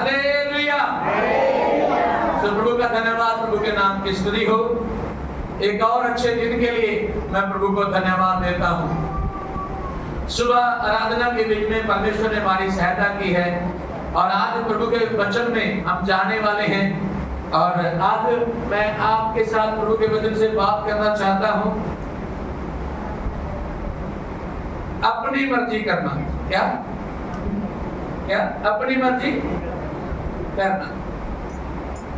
Hallelujah. प्रभु का धन्यवाद, प्रभु के नाम की स्तुति हो। एक और अच्छे दिन के लिए मैं प्रभु को धन्यवाद देता हूँ। सुबह आराधना के बीच में परमेश्वर ने हमारी सहायता की है और आज प्रभु के वचन में हम जाने वाले हैं। और आज मैं आपके साथ प्रभु के वचन से बात करना चाहता हूँ, अपनी मर्जी करना। क्या क्या अपनी मर्जी करना।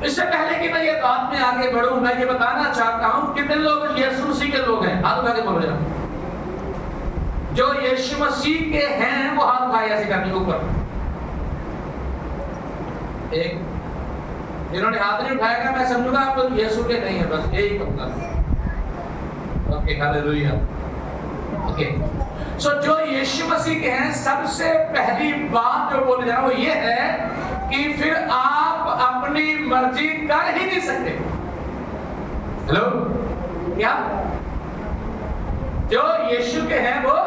इससे पहले कि मैं ये बात में आगे बढ़ूं, मैं ये बताना चाहता हूं कितने लोग यीशु मसीह के लोग हैं, हाथ उठा के बोलो जरा। जो यीशु मसीह के हैं वो हाथ उठाए ऐसे करने ऊपर। एक जिन्होंने हाथ नहीं उठाएगा मैं समझूंगा आप तो यीशु के नहीं है, बस यही कहूंगा। Okay, hallelujah. ओके, सो जो यीशु मसीह के हैं, सबसे पहली बात जो बोले जा रहा हूं वो ये है कि फिर आप अपनी मर्जी कर ही नहीं सकते। हेलो, क्या जो यीशु के हैं वो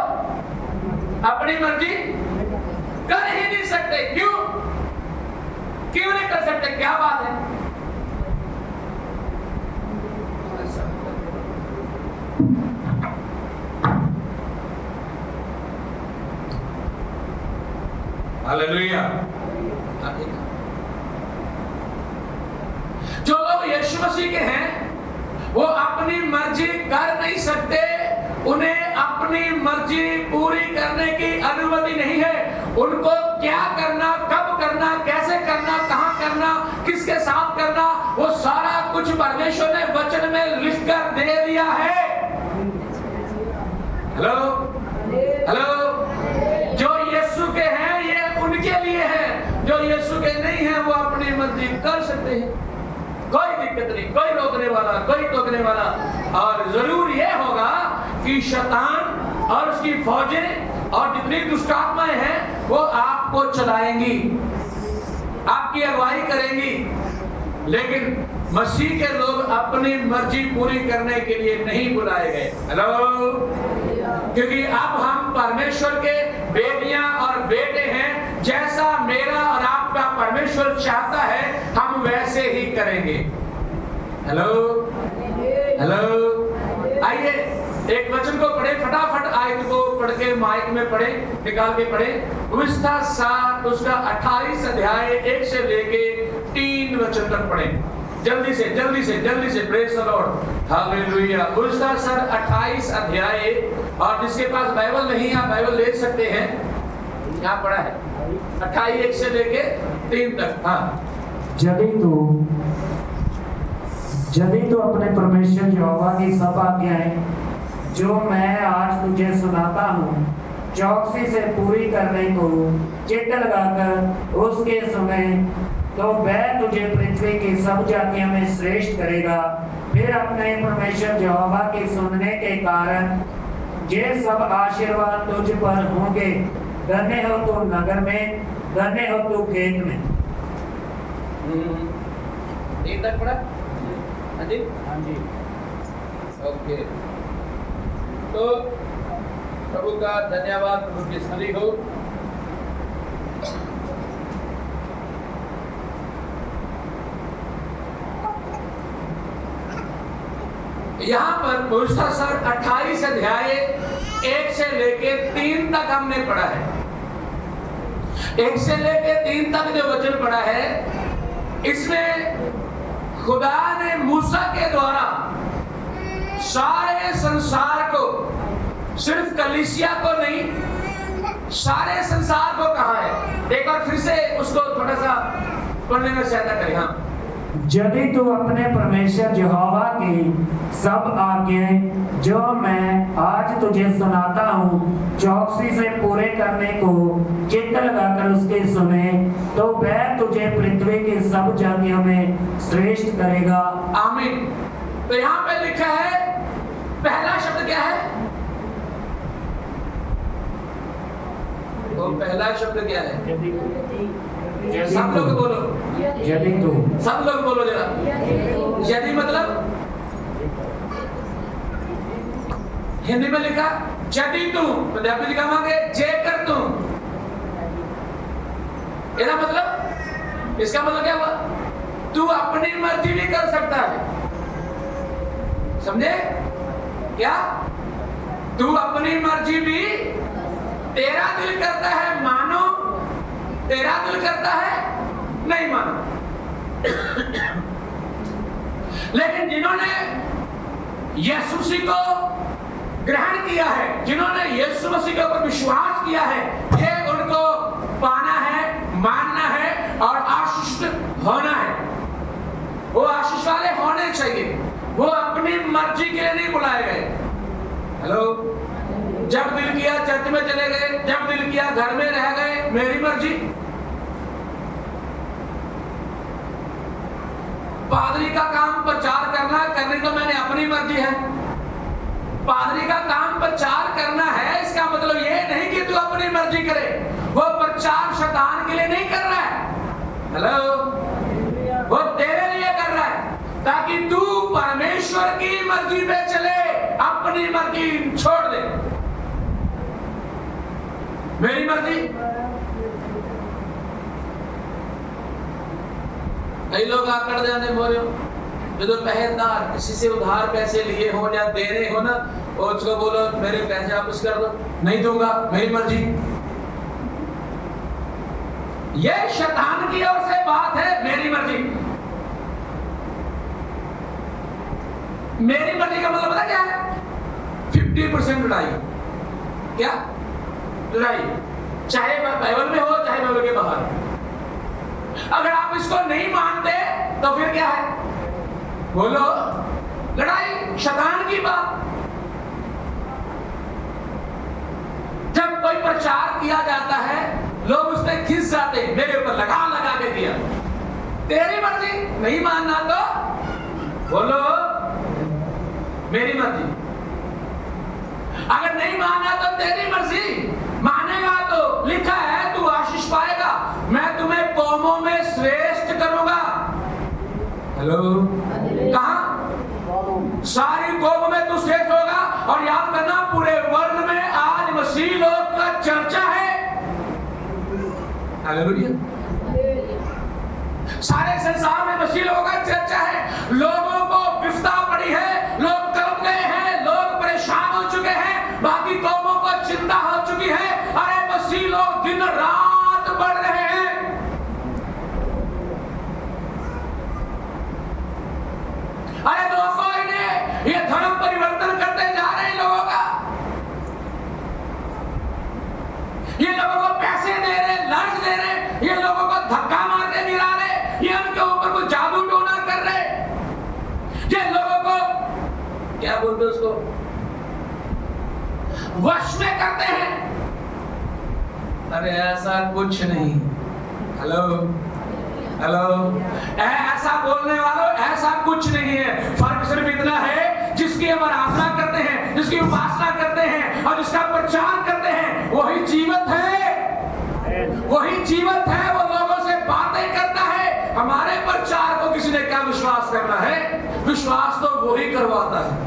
अपनी मर्जी कर ही नहीं सकते? क्यों क्यों नहीं कर सकते? क्या बात है? हालेलुया। जो लोग यीशु मसीह के हैं वो अपनी मर्जी कर नहीं सकते, उन्हें अपनी मर्जी पूरी करने की अनुमति नहीं है। उनको क्या करना, कब करना, कैसे करना, कहां करना, किसके साथ करना, वो सारा कुछ परमेश्वर ने वचन में लिखकर दे दिया है। हेलो हेलो, जो यीशु के हैं ये उनके लिए है, जो यीशु के नहीं है वो अपनी मर्जी कर सकते हैं। कोई दिक्कत नहीं, कोई रोकने वाला, कोई टोकने वाला। और जरूर यह होगा कि शैतान और उसकी फौजें और जितनी दुष्ट आत्माएं हैं वो आपको चलाएंगी, आपकी अगुवाई करेंगी, लेकिन मसीह के लोग अपनी मर्जी पूरी करने के लिए नहीं बुलाए गए। हेलो, क्योंकि अब हम परमेश्वर के बेटियां और बेटे हैं। जैसा मेरा और आपका परमेश्वर चाहता है हम वैसे ही करेंगे। हेलो हेलो, आइए एक वचन को पढ़े, फटाफट आयत को पढ़ के माइक में पढ़े, निकाल के पढ़े। उसका 7 उसका 28 अध्याय 1 से लेके 3 वचन तक पढ़े। जल्दी से जल्दी से जल्दी से, प्रेज द लॉर्ड, हालेलुया। उसका 28 अध्याय, और जिसके पास बाइबल नहीं है बाइबल ले सकते हैं, यहाँ पढ़ा है 28 1 से लेके 3 तक। हाँ, यदि तू अपने परमेश्वर यहोवा की सब आज्ञाएं जो मैं आज तुझे सुनाता हूँ चौकसी से पूरी करने को चित्त लगाकर उसके सुने, तो वह तुझे पृथ्वी की सब जातियों में श्रेष्ठ करेगा। फिर अपने परमेश्वर यहोवा के सुनने के कारण ये सब आशीर्वाद तुझ पर होंगे। धन्य हो तू नगर में, धन्य हो तू खेत में। एक तक पढ़ा? हाँ जी, हाँ जी। ओके, तो प्रभु का धन्यवाद, प्रभु की स्तुति हो। यहाँ पर मूसा 28 अध्याय 1 से लेके 3 तक हमने पढ़ा है। 1 से लेके 3 तक जो वचन पढ़ा है, इसमें खुदा ने मूसा के द्वारा सारे संसार को, सिर्फ कलीसिया को नहीं, सारे संसार को कहा है। एक बार फिर से उसको थोड़ा सा पढ़ने में सहायता करें। हाँ, यदि तू अपने परमेश्वर यहोवा की सब आज्ञाएं जो मैं आज तुझे सुनाता हूँ चौकसी से पूरे करने को चित्त लगाकर उसके सुने, तो वह तुझे पृथ्वी की सब जातियों में श्रेष्ठ करेगा। आमीन। तो यहाँ पे लिखा है, पहला शब्द क्या है? तो पहला शब्द क्या है? सब लोग बोलो, यदि तू, सब लोग बोलो जरा। यदि मतलब हिंदी में लिखा यदि तू, पंजाबी लिखा मांगे जेकर तू। ਇਹਦਾ मतलब इसका मतलब क्या हुआ? तू अपनी मर्जी भी कर सकता है, समझे क्या? तू अपनी मर्जी भी, तेरा दिल करता है मानो, तेरा दिल करता है नहीं मानो। लेकिन जिन्होंने यीशु मसीह को ग्रहण किया है, जिन्होंने यीशु मसीह के ऊपर विश्वास किया है, ये उनको पाना है, मानना है और आशीष होना है। वो आशीष वाले होने चाहिए, वो अपनी मर्जी के लिए नहीं बुलाए गए। हेलो, जब दिल किया चर्च में चले गए, जब दिल किया घर में रह गए, मेरी मर्जी। पादरी का काम प्रचार करने को मैंने अपनी मर्जी है। पादरी का काम प्रचार करना है, इसका मतलब ये नहीं कि तू अपनी मर्जी करे। वो प्रचार शैतान के लिए नहीं कर रहा है, हेलो, वो तेरे लिए कर रहा है, ताकि तू परमेश्वर की मर्जी पे चले, अपनी मर्जी छोड़ दे। मेरी मर्जी। कई लोग आकर जाने बोले जो पहरेदार किसी से उधार पैसे लिए हो या दे रहे हो ना, और उसको बोलो मेरे पैसे वापस कर दो, नहीं दूंगा, मेरी मर्जी। ये शैतान की ओर से बात है, मेरी मर्जी। मेरी मर्जी का मतलब पता क्या है? 50% लड़ाई। क्या लड़ाई? चाहे बाइबल में हो चाहे बाइबल के बाहर। अगर आप इसको नहीं मानते तो फिर क्या है? बोलो, लड़ाई, शैतान की बात। जब कोई प्रचार किया जाता है, लोग उसमें खिस जाते हैं, मेरे ऊपर लगा के दिया। तेरी मर्जी, नहीं मानना तो बोलो मेरी मर्जी। अगर नहीं मानना तो तेरी मर्जी, मानेगा तो लिखा है तू आशीष पाएगा, मैं तुम्हें कौमों में श्रेष्ठ करूंगा। हेलो, कहां? सारी कौम में तू श्रेष्ठ होगा। और याद करना, पूरे वर्ल्ड में आज मसीह लोग का चर्चा है। हालेलुया। सारे संसार में मसीह लोगों का चर्चा है। लोगों को विपदा पड़ी है, लोग तड़प गए हैं, लोग परेशान हो चुके हैं, बाकी कौमों को चिंता हो चुकी है। अरे मसीह लोग दिन रात बढ़ रहे हैं। अरे दोस्तों, इन्हें ये धर्म परिवर्तन करते जा रहे हैं लोगों का। ये लोगों को पैसे दे रहे, लंच दे रहे, ये लोगों को धक्का मार के गिरा रहे, ये उनके ऊपर कुछ जादू टोना कर रहे, ये लोगों को क्या बोलते उसको वश में करते हैं। अरे ऐसा कुछ नहीं। हेलो हेलो, ऐसा बोलने वालों, ऐसा कुछ नहीं है। फर्क सिर्फ इतना है, जिसकी हम आराधना करते हैं, जिसकी उपासना करते हैं और जिसका प्रचार करते हैं, वही जीवित है, वही जीवित है, वो लोगों से बातें करता है। हमारे प्रचार को किसी ने क्या विश्वास करना है? विश्वास तो वही करवाता है।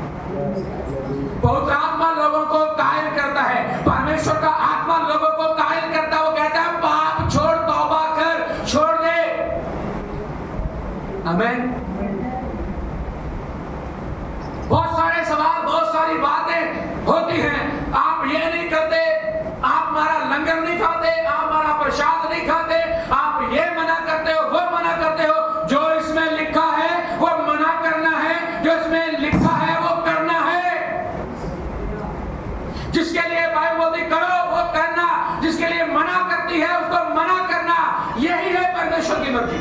पवित्र आत्मा लोगों को कायल करता है, परमेश्वर का आत्मा लोगों को कायल करता है। वो कहता है पाप छोड़, तौबा कर, छोड़ दे। आमीन। बहुत सारे सवाल, बहुत सारी बातें होती हैं। आप ये नहीं करते, आप हमारा लंगर नहीं खाते, आप हमारा प्रसाद नहीं खाते, आप ये मना करते हो, वो मना करते हो। जो इसमें लिखा है वो मना करना है, जो इसमें लिखा है वो करना है। जिसके लिए बाइबल बोलती करो वो करना, जिसके लिए मना करती है उसको मना करना। यही है परमेश्वर की मर्जी।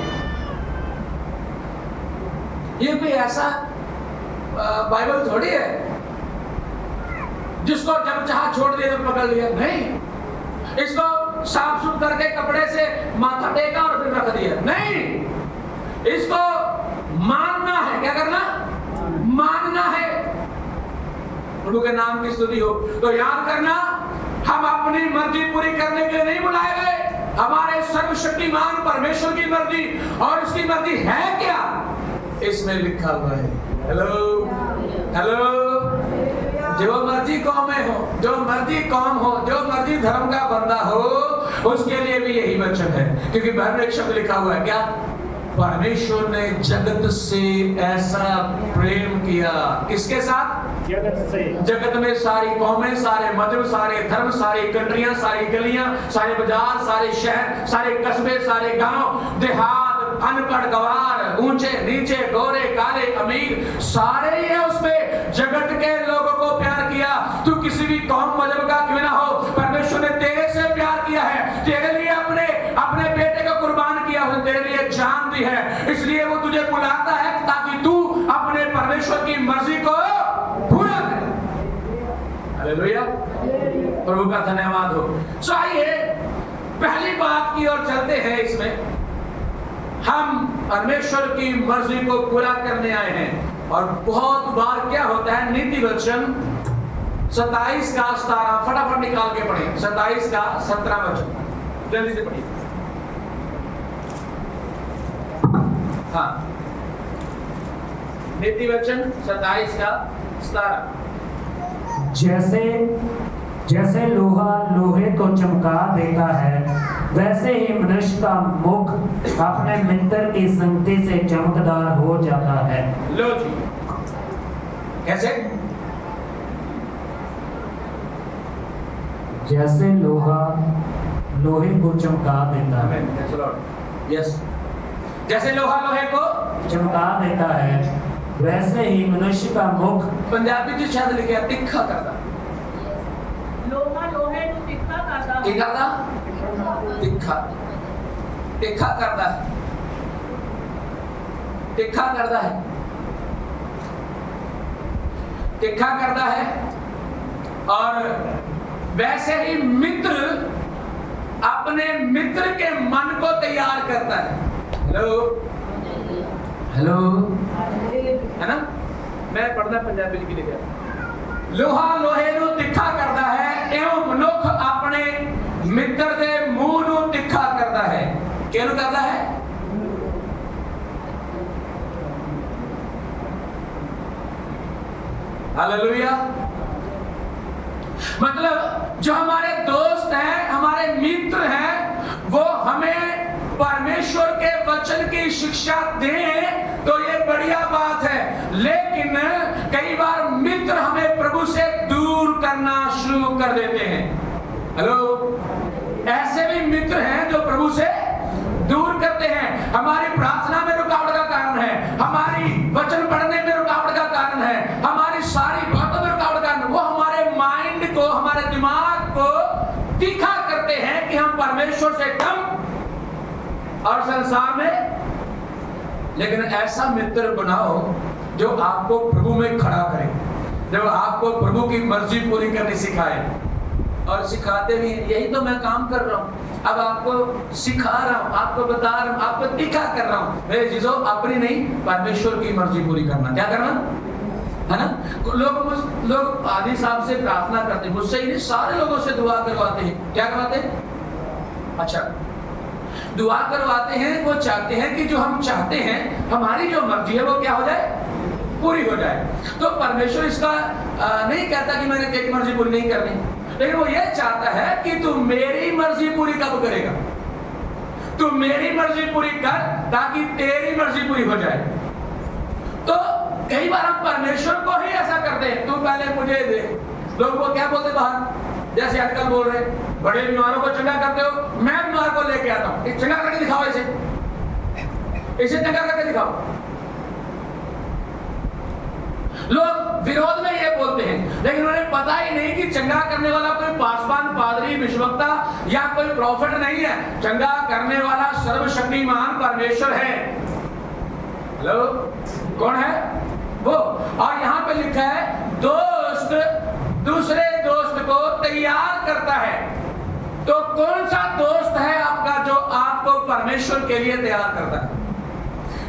ये कोई ऐसा बाइबल थोड़ी है जिसको जब चाहा छोड़ दिया जब पकड़ लिया। नहीं, इसको साफ सुथ करके कपड़े से माथा टेका और फिर रख दिया। नहीं, इसको मानना है। क्या करना? मानना है। प्रभु के नाम की स्तुति हो। तो याद करना, हम अपनी मर्जी पूरी करने के लिए नहीं बुलाए गए। हमारे सर्वशक्तिमान परमेश्वर की मर्जी, और उसकी मर्जी है क्या? इसमें लिखा हुआ है। हेलो हेलो, जो मर्जी कौम में हो, जो मर्जी कौम हो, जो मर्जी धर्म का बंदा हो, उसके लिए भी यही वचन है। क्योंकि बाइबल में एक शब्द लिखा हुआ है, क्या? परमेश्वर ने जगत से ऐसा प्रेम किया। किसके साथ? जगत से। जगत में सारी कौमें, सारे मजहब, सारे धर्म, सारी कंट्रियां, सारी गलियां, सारे बाजार, सारे शहर, सारे कस्बे, सारे गांव, देहात, अनपढ़ गवार, ऊंचे नीचे, गोरे काले, अमीर, सारे ही है उसमें जगत के लोगों को प्यार किया। तू किसी भी कौम मजहब का क्यों ना हो, परमेश्वर ने तेरे से प्यार किया है, तेरे लिए अपने बेटे को कुर्बान किया, उसने तेरे लिए जान दी है। इसलिए वो तुझे बुलाता है ताकि तू अपने परमेश्वर की मर्जी को पूरा करे। हालेलुया, प्रभु का धन्यवाद हो। तो आइए पहली बात की ओर चलते हैं। इसमें हम परमेश्वर की मर्जी को पूरा करने आए हैं। और बहुत बार क्या होता है, नीति वचन 27 का 17, फटाफट निकाल के पढ़िए। 27 का 17 वचन जल्दी से पढ़िए। हाँ, नीति वचन 27 का 17। जैसे लोहा लोहे को चमका देता है, वैसे ही मनुष्य का मुख अपने मित्र की संगति से चमकदार हो जाता है। लो जी, कैसे? जैसे लोहा लोहे को चमका देता है। यस, जैसे लोहा लोहे को चमका देता है, वैसे ही मनुष्य का मुख। पंजाबी जी शब्द लिखे तिखा करता। लोहा लोहे ਨੂੰ ਤਿੱਖਾ ਕਰਦਾ ਕੀ ਕਰਦਾ? ਤਿੱਖਾ ਤਿੱਖਾ करता है, तिखा करता है, तिखा करता है। और वैसे ही मित्र अपने मित्र के मन को तैयार करता है। हेलो हेलो, है ना? मैं पढ़ना पंजाबी की लिखा। लोहा लोहे ਨੂੰ ਤਿੱਖਾ करता है, एवं मनुख अपने मित्र के मुंह ਨੂੰ ਤਿੱਖਾ करता है। ਕਿਹਨੂੰ करता है? हालेलुया। मतलब जो हमारे दोस्त हैं, हमारे मित्र हैं, वो हमें परमेश्वर के वचन की शिक्षा दें तो ये बढ़िया बात है। लेकिन कई बार मित्र हमें प्रभु से दूर करना शुरू कर देते हैं। हेलो, ऐसे भी मित्र हैं जो प्रभु से दूर करते हैं, हमारी प्रार्थना में रुकावट का कारण है, हमारी वचन पढ़ने में रुकावट का कारण है, हमारी सारी बातों में रुकावट का कारण। वो हमारे माइंड को, हमारे दिमाग को तीखा करते हैं कि हम परमेश्वर से कम और संसार में। लेकिन ऐसा मित्र बनाओ जो आपको प्रभु में खड़ा करे, जो आपको प्रभु की मर्जी पूरी करनी सिखाए। और सिखाते भी, यही तो मैं काम कर रहा हूं। अब आपको सिखा रहा हूं, आपको बता रहा हूं, आपको तीखा कर रहा हूं। मेरे चीजों अपनी नहीं, परमेश्वर की मर्जी पूरी करना। क्या करना है ना? लोग आदि साहब से प्रार्थना करते हैं, मुझसे ही नहीं, सारे लोगों से दुआ करवाते हैं। क्या करवाते हैं? अच्छा, दुआ करवाते हैं। वो चाहते हैं कि जो हम चाहते हैं, हमारी जो मर्जी है वो क्या हो जाए? पूरी हो जाए। तो परमेश्वर इसका नहीं कहता कि मैंने तेरी मर्जी पूरी नहीं करनी, लेकिन वो ये चाहता है कि तू मेरी मर्जी पूरी कब करेगा? तू मेरी मर्जी पूरी कर ताकि तेरी मर्जी पूरी हो जाए। तो कई बार हम परमेश्वर को ही ऐसा करते हैं, तू पहले मुझे दे। लोग वो क्या बोलते बाहर, जैसे आजकल बोल रहे, बड़े बीमारों को चंगा करते हो, मैं बीमार को लेके आता हूं, चंगा करके दिखाओ, इसे चंगा करके दिखाओ। लोग विरोध में ये बोलते हैं, लेकिन उन्हें पता ही नहीं कि चंगा करने वाला कोई पासवान, पादरी, विश्ववक्ता या कोई प्रॉफिट नहीं है। चंगा करने वाला सर्वशक्तिमान परमेश्वर है। हेलो, कौन है वो? और यहाँ पे लिखा है, दोस्त दूसरे दोस्त को तैयार करता है। तो कौन सा दोस्त है आपका जो आपको परमेश्वर के लिए तैयार करता है?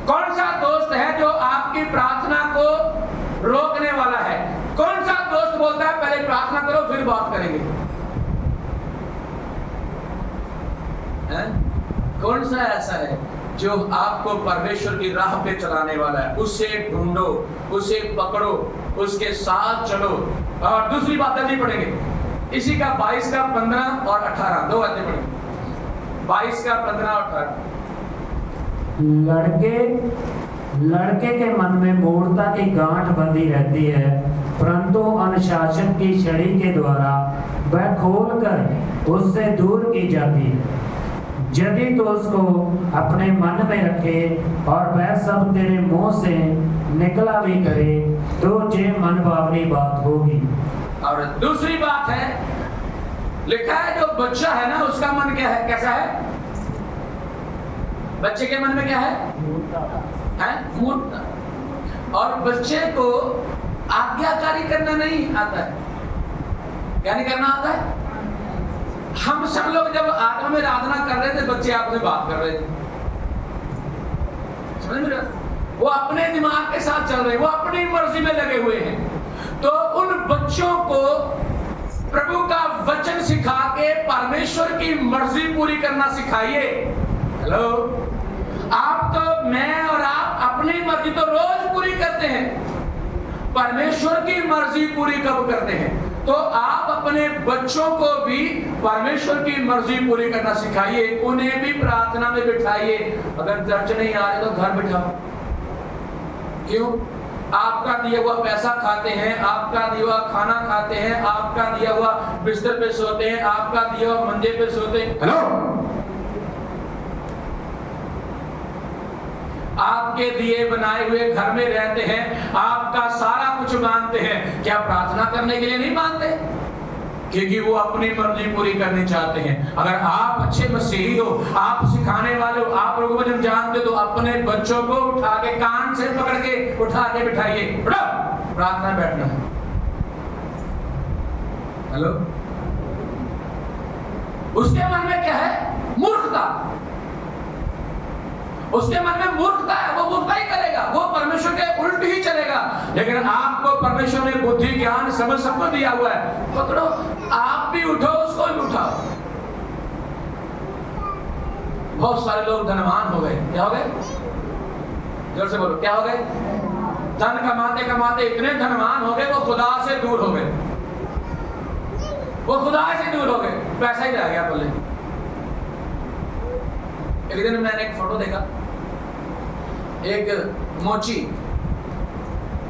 कौन सा दोस्त है जो आपकी प्रार्थना को रोकने वाला है? कौन सा दोस्त बोलता है पहले प्रार्थना करो फिर बात करेंगे? है? कौन सा ऐसा है जो आपको परमेश्वर की राह पे चलाने वाला है? उसे ढूंढो, उसे पकड़ो, उसके साथ चलो। और दूसरी बात जल्दी पढ़ेंगे, इसी का 22 का 15 और 18, 2 अध्याय पढ़ेंगे, 22 का 15 और 18। लड़के के मन में मूढ़ता की गांठ बंधी रहती है, परंतु अनुशासन की छड़ी के द्वारा वह खोलकर उससे दूर की जाती है। यदि तो उसको अपने मन में रखे और वह सब तेरे मुंह से निकला भी करे तो ये मनभावनी बात होगी। और दूसरी बात है, लिखा है जो बच्चा है ना उसका मन क्या है, कैसा है? बच्चे के मन में क्या है? मूर्खता। और बच्चे को आज्ञाकारी करना नहीं आता है। क्या नहीं करना आता है? हम सब लोग जब आत्मा में आराधना कर रहे थे, बच्चे आपस में बात कर रहे थे, समझ में? वो अपने दिमाग के साथ चल रहे हैं, वो अपनी मर्जी में लगे हुए हैं। तो उन बच्चों को प्रभु का वचन सिखा के परमेश्वर की मर्जी पूरी करना सिखाइए। हेलो, आप तो, मैं और आप अपनी मर्जी तो रोज पूरी करते हैं, परमेश्वर की मर्जी पूरी कब करते हैं? तो आप अपने बच्चों को भी परमेश्वर की मर्जी पूरी करना सिखाइए, उन्हें भी प्रार्थना में बिठाइए। अगर चर्च नहीं आ रहे तो घर बिठाओ। क्यों? आपका दिया हुआ पैसा खाते हैं, आपका दिया हुआ खाना खाते हैं, आपका दिया हुआ बिस्तर पे सोते हैं, आपका दिया हुआ मंजे पे सोते हैं। हेलो, आपके दिए बनाए हुए घर में रहते हैं, आपका सारा कुछ मानते हैं, क्या प्रार्थना करने के लिए नहीं मानते? क्योंकि वो अपनी मर्जी पूरी करनी चाहते हैं। अगर आप अच्छे मसीही हो, आप सिखाने वाले हो, आप लोगों को जब जानते हो, तो अपने बच्चों को उठा के कान से पकड़ के उठा के बिठाइए, प्रार्थना बैठना है। हेलो, उसके मन में क्या है? मूर्खता। उसके मन में मूर्खता है, वो मूर्खता ही करेगा, वो परमेश्वर के उल्ट ही चलेगा। लेकिन आपको परमेश्वर ने बुद्धि ज्ञान समझ सबको दिया हुआ है, पकड़ो, आप भी उठो, उसको भी उठाओ। बहुत सारे लोग धनवान हो गए। क्या हो गए? जोर से बोलो, क्या हो गए? धन कमाते कमाते इतने धनवान हो गए, वो खुदा से दूर हो गए, वो खुदा से दूर हो गए, पैसा ही रह गया बोले। एक दिन मैंने एक फोटो देखा, एक मोची,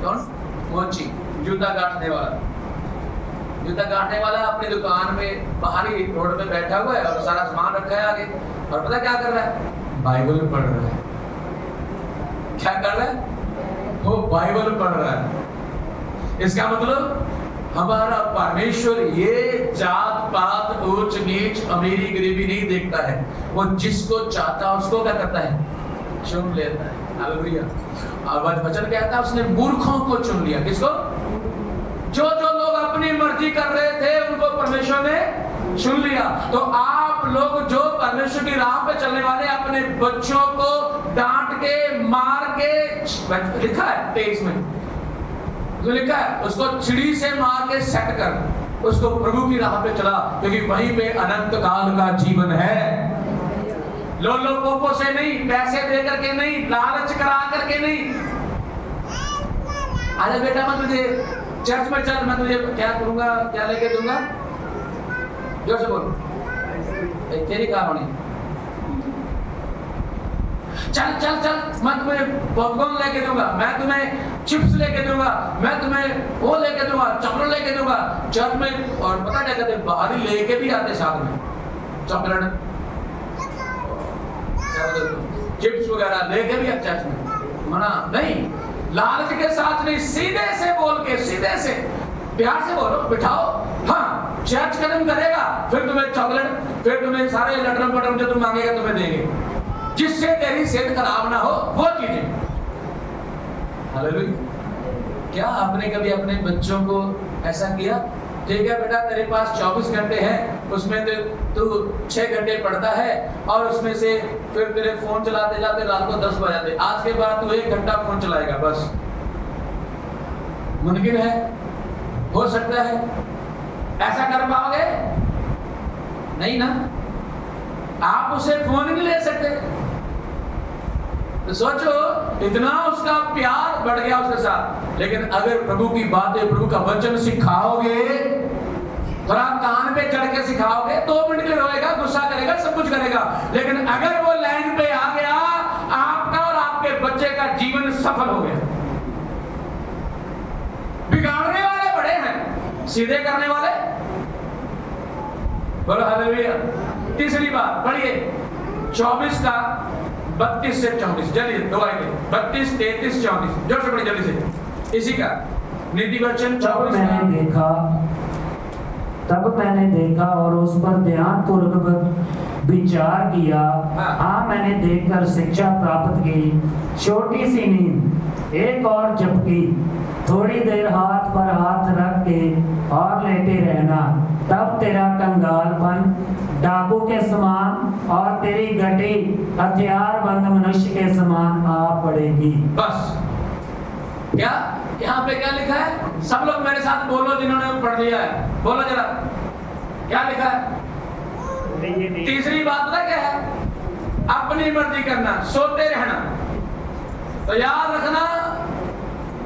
कौन? मोची, जूता काटने वाला, जूता काटने वाला अपनी दुकान में बाहरी रोड पे बैठा हुआ है और सारा सामान रखा है आगे, और पता क्या कर रहा है? बाइबल पढ़ रहा है। क्या कर रहा है? वो बाइबल पढ़ रहा है। इसका मतलब हमारा परमेश्वर ये जात पात ऊंच नीच अमीरी गरीबी नहीं देखता है, वो जिसको चाहता है उसको क्या करता है? चुन लेता है। हालेलुया। और वचन कहता है उसने मूर्खों को चुन लिया। किसको? जो जो लोग अपनी मर्जी कर रहे थे उनको परमेश्वर ने चुन लिया। तो आप लोग जो परमेश्वर की राह पे चलने वाले, अपने बच्चों को डांट के मार के, लिखा है 23 में जो लिखा है, उसको चिड़ी से मार के सेट कर, उसको प्रभु की राह पे चला, क्योंकि वहीं पे अनंत काल का जीवन है। लोलो पोपो से नहीं, पैसे दे करके नहीं, लालच करा करके नहीं। अरे बेटा मैं तुझे चर्च में चल, मैं तुझे क्या करूंगा, क्या लेके दूंगा? जोर से बोल, तेरी कहानी। चल चल चल, मैं तुम्हें पॉपकॉर्न लेके दूंगा, मैं तुम्हें चिप्स लेके दूंगा, मैं तुम्हें वो लेके दूंगा, चॉकलेट लेके दूंगा चर्च में। और पता क्या कहते, बाहरी लेके भी आते साथ में चॉकलेट, चिप्स वगैरह लेके भी आते चर्च में। मना नहीं, लालच के साथ नहीं, सीधे से बोल के, सीधे से प्यार से बोलो, बिठाओ। हाँ, चर्च कदम करेगा, फिर तुम्हें चॉकलेट, फिर तुम्हें सारे लटरम पटरम जो तुम मांगेगा तुम्हें देंगे, जिससे तेरी सेहत खराब ना हो, वो चीजें। हालेलुया। क्या आपने कभी अपने बच्चों को ऐसा किया? ठीक है बेटा, तेरे पास 24 घंटे हैं, उसमें तू 6 घंटे पढ़ता है, और उसमें से फिर तेरे फोन चलाते जाते रात को 10 बज जाते, आज के बाद तू 1 घंटा फोन चलाएगा बस। मुमकिन है? हो सकता है? ऐसा कर पाओगे? नहीं ना। आप उसे फोन ही नहीं ले सकते, तो सोचो इतना उसका प्यार बढ़ गया उसके साथ। लेकिन अगर प्रभु की बातें, प्रभु का वचन सिखाओगे, थोड़ा कान पे चढ़ के सिखाओगे, 2 मिनट के रोएगा, गुस्सा करेगा, सब कुछ करेगा। लेकिन अगर वो लाइन पे आ गया, आपका और आपके बच्चे का जीवन सफल हो गया। बिगाड़ने वाले बड़े हैं, सीधे करने वाले, बोलो हालेलुया। तीसरी बात पढ़िए 24 का 32 से 34, जल्दी दो आएंगे, 32, 33, 34, जोर से पढ़िए जल्दी से। इसी का नीति वचन 24 तब मैंने देखा और उस पर ध्यान पूर्वक विचार किया। हाँ, मैंने देखकर शिक्षा प्राप्त की। छोटी सी नींद, एक और झपकी, थोड़ी देर हाथ पर हाथ रख के और लेटे रहना, तब तेरा कंगालपन डाकू के समान और तेरी गति हथियारबंद मनुष्य के समान आ पड़ेगी। बस क्या यहाँ पे क्या लिखा है? सब लोग मेरे साथ बोलो जिन्होंने पढ़ लिया है, बोलो जरा क्या लिखा है? तीसरी बात पता क्या है? अपनी मर्जी करना, सोते रहना। तो याद रखना,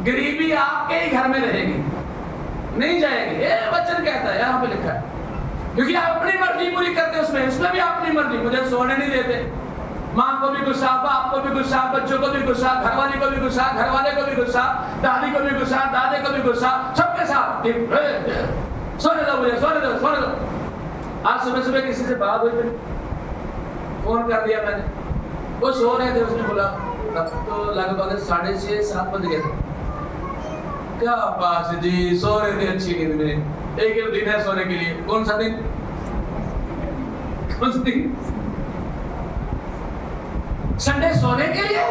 गरीबी आपके ही घर में रहेगी, नहीं जाएगी। ये वचन कहता है, यहाँ पे लिखा है, क्योंकि आप अपनी मर्जी पूरी करते, उसमें भी अपनी मर्जी। मुझे सोने नहीं देते, माँ को भी गुस्सा, बाप को भी गुस्सा, बच्चों को भी गुस्सा, घरवाली को भी गुस्सा, घरवाले को भी गुस्सा, दादी को भी गुस्सा, दादे को भी गुस्सा, सबके साथ सोने दो मुझे, सोने दो, सोने दो। आज सुबह सुबह किसी से बात हुई, फोन कर दिया मैंने, वो सो रहे थे, उसने बोला तब तो लगभग 6:30-7 बज गए थे। क्या बात जी, सो रहे थे अच्छी नींद में। एक ही दिन है सोने के लिए। कौन सा दिन? कौन सा दिन? संडे सोने के लिए?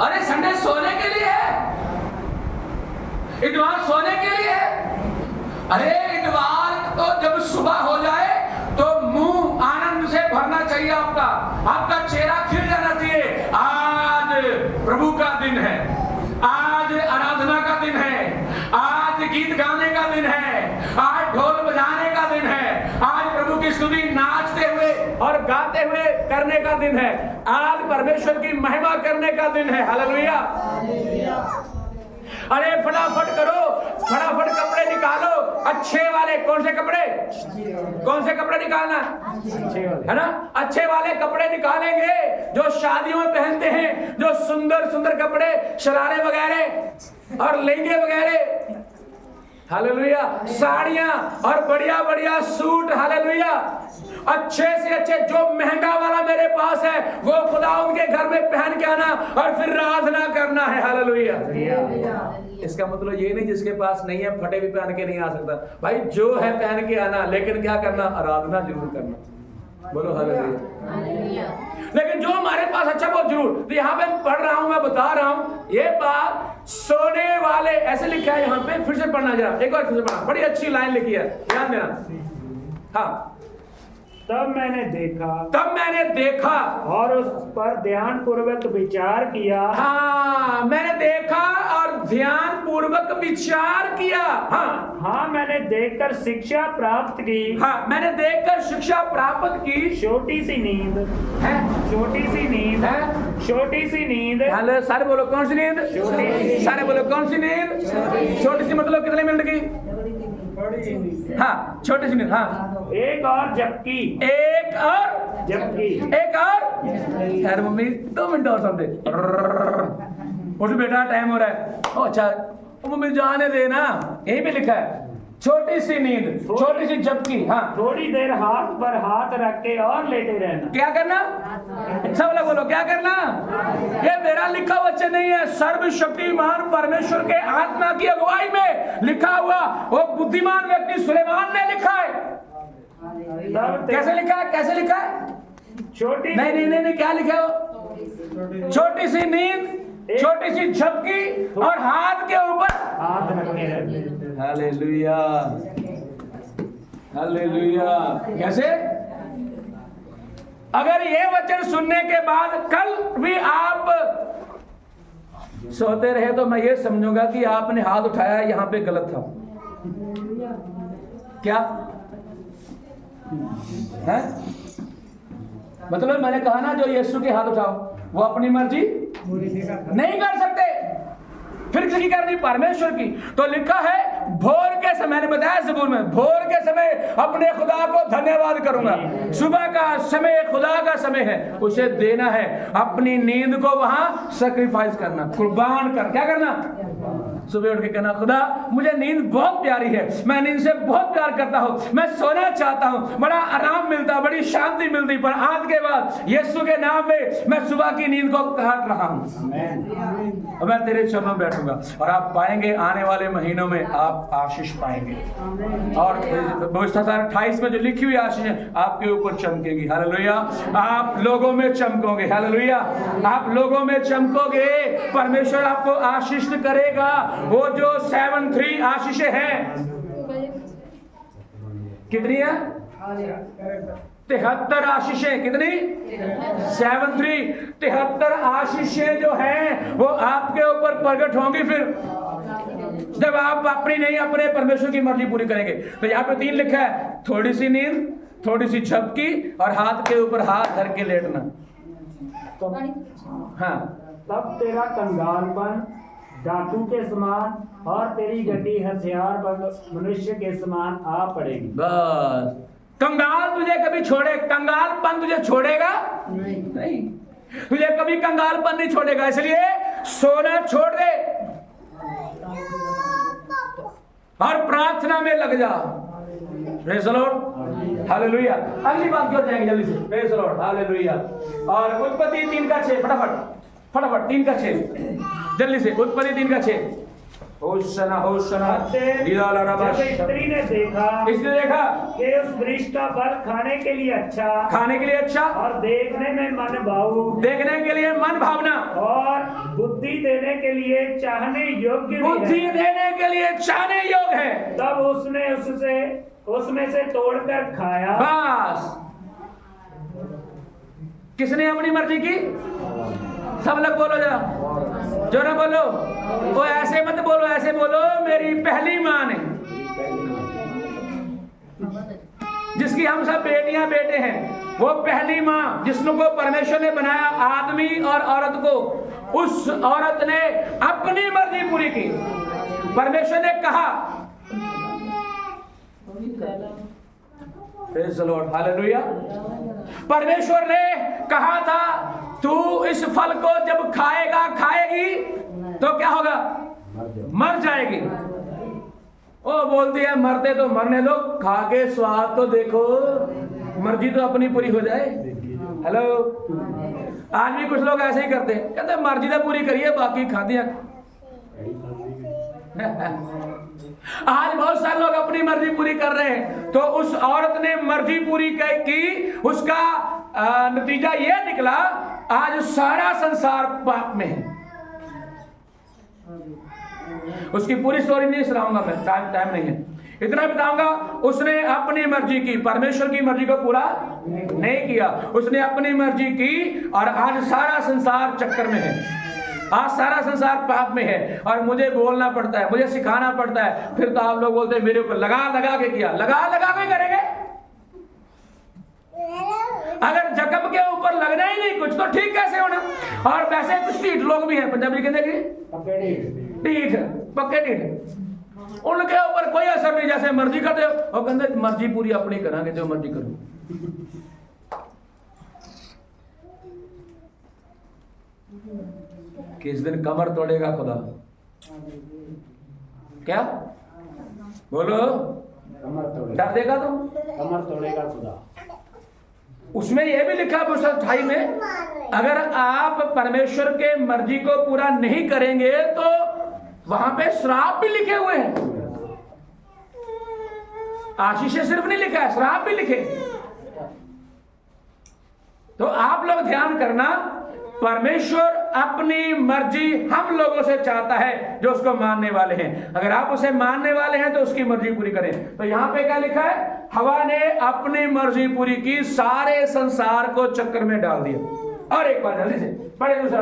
अरे संडे सोने के लिए है, इतवार सोने के लिए है। अरे इतवार तो जब सुबह हो जाए तो मुंह आनंद से भरना चाहिए, आपका चेहरा खिल जाना चाहिए। आज प्रभु का दिन है, आज आराधना का दिन है, आज गीत गाने का दिन है, आज ढोल बजाने का दिन है, आज प्रभु की स्तुति नाचते हुए और गाते हुए करने का दिन है, आज परमेश्वर की महिमा करने का दिन है। हालेलुया। अरे फटाफट करो, फटाफट कपड़े निकालो, अच्छे वाले। कौन से कपड़े? कौन से कपड़े निकालना है ना? अच्छे वाले कपड़े निकालेंगे जो शादियों में पहनते हैं, जो सुंदर सुंदर कपड़े, शरारे वगैरह और लहंगे वगैरह, हालेलुया, साड़ियां और बढ़िया बढ़िया सूट, हालेलुया, अच्छे से अच्छे, जो महंगा वाला मेरे पास है वो खुदा उनके घर में पहन के आना और फिर आराधना करना है। हालेलुया। इसका मतलब ये नहीं जिसके पास नहीं है फटे भी पहन के नहीं आ सकता। भाई जो है पहन के आना, लेकिन क्या करना? आराधना जरूर करना। बोलो हालेलुया। लेकिन जो हमारे पास अच्छा वो जरूर। तो यहाँ पे पढ़ रहा हूं, मैं बता रहा हूं ये बात, सोने वाले ऐसे लिखा है यहाँ पे। फिर से पढ़ना जरा, एक बार फिर से पढ़ना, बड़ी अच्छी लाइन लिखी है, ध्यान देना। हाँ, तब मैंने देखा और उस पर ध्यान पूर्वक विचार किया। हाँ, मैंने देखा और ध्यान पूर्वक विचार किया। हाँ, मैंने देखकर शिक्षा प्राप्त की। हाँ, मैंने देखकर शिक्षा प्राप्त की। छोटी सी नींद है, छोटी सी नींद है, छोटी सी नींद। हेलो, सारे बोलो कौन सी नींद? छोटी। सारे बोलो कौन सी नींद? छोटी सी मतलब कितने मिनट की? हाँ, छोटी सी नींद। हाँ, एक और झपकी, एक और झपकी, एक और। यार मम्मी 2 मिनट और समझे। उठ बेटा, टाइम हो रहा है। ओ अच्छा, मम्मी जाने देना, यही पे लिखा है छोटी सी नींद, छोटी सी झपकी। हाँ, थोड़ी देर हाथ पर हाथ रख के और लेटे रहना। क्या करना? सब लोग बोलो क्या करना? ये मेरा लिखा वचन नहीं है, सर्वशक्तिमान परमेश्वर के आत्मा की अगुवाई में लिखा हुआ वो बुद्धिमान व्यक्ति सुलेमान ने लिखा है। कैसे लिखा है? कैसे लिखा है? छोटी नहीं, क्या लिखा है? छोटी सी नींद, छोटी सी झपकी और हाथ के ऊपर हाथ रखे रहते। Hallelujah, hallelujah. कैसे? अगर ये वचन सुनने के बाद कल भी आप सोते रहे तो मैं ये समझूंगा कि आपने हाथ उठाया यहाँ पे गलत था। क्या है? मतलब मैंने कहा ना, जो यीशु के हाथ उठाओ वो अपनी मर्जी नहीं कर सकते, फिर किसकी करनी? परमेश्वर की। तो लिखा है भोर के समय, मैंने बताया ज़बूर में, भोर के समय अपने खुदा को धन्यवाद करूंगा। सुबह का समय खुदा का समय है, उसे देना है, अपनी नींद को वहां सैक्रिफाइस करना, कुर्बान कर, क्या करना? सुबह उठ के कहना, खुदा मुझे नींद बहुत प्यारी है, मैं नींद से बहुत प्यार करता हूँ, मैं सोना चाहता हूँ, बड़ा आराम मिलता, बड़ी शांति मिलती, पर आज के बाद यीशु के नाम में मैं सुबह की नींद को काट रहा हूँ, और मैं तेरे चरणों में बैठूंगा। और आप पाएंगे आने वाले महीनों में आप आशीष पाएंगे, और 2028 में जो लिखी हुई आशीष है आपके ऊपर चमकेगी। हालेलुया। आप लोगों में चमकोगे। हालेलुया। आप लोगों में चमकोगे, परमेश्वर आपको आशीष करेगा। वो जो 73 आशीषें हैं, कितनी है? 73 आशीषें। कितनी? 73 आशीषें जो हैं वो आपके ऊपर प्रकट होंगी फिर जब आप अपनी नहीं, अपने परमेश्वर की मर्जी पूरी करेंगे। तो यहाँ पे 3 लिखा है, थोड़ी सी नींद, थोड़ी सी झपकी और हाथ के ऊपर हाथ धर के लेटना। तो हाँ, तब तेरा कंगालपन डाकू के समान और तेरी गड्डी हथियार मनुष्य के समान आ पड़ेगी। बस कंगाल तुझे कभी छोड़े, कंगालपन तुझे छोड़ेगा नहीं, तुझे कभी कंगालपन नहीं छोड़ेगा। इसलिए सोना छोड़ दे और प्रार्थना में लग जा। Praise the lord. हालेलुया। अगली बात क्यों जाएंगे जल्दी से? Praise the lord. हालेलुया। और उत्पत्ति 3:6 फटाफट 3:6 जल्दी से। उत्पत्ति 3:6। Hoshana Hoshana. स्त्री ने देखा, इसने देखा कि उस वृक्ष का फल खाने के लिए अच्छा और देखने में मन भाऊ, देखने के लिए मन भावना और बुद्धि देने के लिए चाहने योग्य भी है। बुद्धि देने के लिए चाहने योग्य है। तब उसने उसमें से तोड़कर खाया। बस किसने अपनी मर्जी की? सब लोग बोलो जरा, जो ना बोलो वो ऐसे मत बोलो, ऐसे बोलो मेरी पहली माँ ने, जिसकी हम सब बेटियां बेटे हैं, वो पहली माँ जिसको परमेश्वर ने बनाया, आदमी और औरत को, उस औरत ने अपनी मर्जी पूरी की। परमेश्वर ने कहा, प्रेज़ द लॉर्ड। हालेलुया। परमेश्वर ने कहा था तू इस फल को जब खाएगी तो क्या होगा? मर जाएगी। वो बोलती है मरते तो मरने दो, खा के स्वाद तो देखो, मर्जी तो अपनी पूरी हो जाए। हेलो। आज भी कुछ लोग ऐसे ही करते हैं, कहते हैं मर्जी तो पूरी करिए, बाकी खा दिया। आज बहुत सारे लोग अपनी मर्जी पूरी कर रहे हैं। तो उस औरत ने मर्जी पूरी की, उसका नतीजा यह निकला आज सारा संसार पाप में है। उसकी पूरी स्टोरी नहीं सुनाऊंगा मैं, टाइम नहीं है। इतना बताऊंगा, उसने अपनी मर्जी की, परमेश्वर की मर्जी को पूरा नहीं किया। उसने अपनी मर्जी की और आज सारा संसार चक्कर में है। आज सारा संसार पाप में है और मुझे बोलना पड़ता है, मुझे सिखाना पड़ता है। फिर तो आप लोग बोलते हैं मेरे ऊपर लगा के किया, लगा के करेंगे। अगर जख्म के ऊपर लगना ही नहीं कुछ तो ठीक कैसे होना? और वैसे कुछ ढीठ लोग भी हैं, पंजाबी कहते पक्के ढीठ, उनके ऊपर कोई असर नहीं, जैसे मर्जी करते हो और कहते मर्जी पूरी अपनी करांगे, जो मर्जी करो। किस दिन कमर तोड़ेगा खुदा? क्या बोलो? डर देगा तुम? कमर तोड़ेगा खुदा। उसमें यह भी लिखा है 28 में, अगर आप परमेश्वर के मर्जी को पूरा नहीं करेंगे तो वहां पे श्राप भी लिखे हुए हैं। आशीष सिर्फ नहीं लिखा है, श्राप भी लिखे। तो आप लोग ध्यान करना, परमेश्वर अपनी मर्जी हम लोगों से चाहता है जो उसको मानने वाले हैं। अगर आप उसे मानने वाले हैं तो उसकी मर्जी पूरी करें। तो यहां पे क्या लिखा है? हवा ने अपनी मर्जी पूरी की, सारे संसार को चक्कर में डाल दिया। और एक बार जल्दी से पढ़े दूसरा,